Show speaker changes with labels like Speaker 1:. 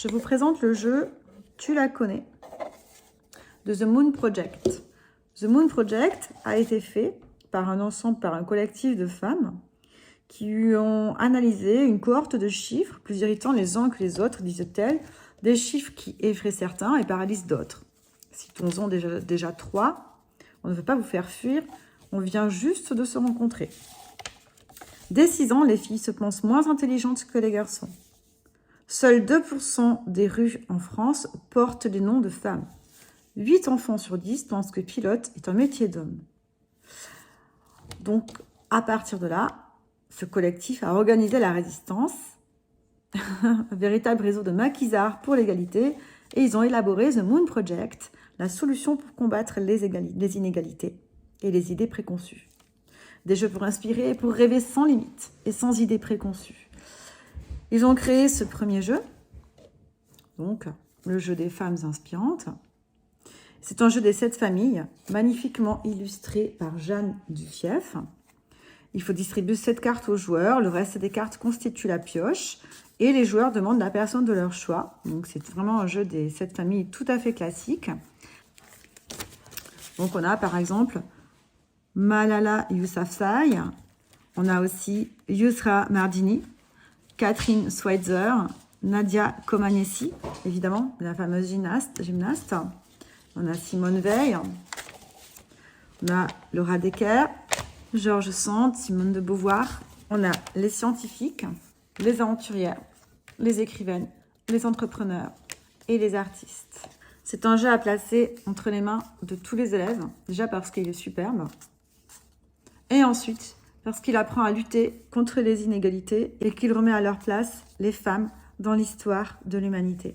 Speaker 1: je vous présente le jeu Tu la connais de The Moon Project. The Moon Project a été fait par un collectif de femmes qui ont analysé une cohorte de chiffres, plus irritants les uns que les autres, disent-elles, des chiffres qui effraient certains et paralysent d'autres. Citons-en déjà 3. On ne veut pas vous faire fuir, on vient juste de se rencontrer. Dès 6 ans, les filles se pensent moins intelligentes que les garçons. Seuls 2% des rues en France portent des noms de femmes. 8 enfants sur 10 pensent que pilote est un métier d'homme. Donc, à partir de là, ce collectif a organisé la résistance, un véritable réseau de maquisards pour l'égalité, et ils ont élaboré The Moon Project, la solution pour combattre les inégalités et les idées préconçues. Des jeux pour inspirer et pour rêver sans limite et sans idées préconçues. Ils ont créé ce premier jeu, donc le jeu des femmes inspirantes. C'est un jeu des 7 familles, magnifiquement illustré par Jeanne Dufief. Il faut distribuer 7 cartes aux joueurs, le reste des cartes constitue la pioche, et les joueurs demandent la personne de leur choix. Donc c'est vraiment un jeu des 7 familles tout à fait classique. Donc on a par exemple Malala Yousafzai, on a aussi Yusra Mardini, Catherine Schweitzer, Nadia Comaneci, évidemment, la fameuse gymnaste. On a Simone Veil, on a Laura Decker, Georges Sand, Simone de Beauvoir. On a les scientifiques, les aventurières, les écrivaines, les entrepreneurs et les artistes. C'est un jeu à placer entre les mains de tous les élèves, déjà parce qu'il est superbe, et ensuite parce qu'il apprend à lutter contre les inégalités et qu'il remet à leur place les femmes dans l'histoire de l'humanité.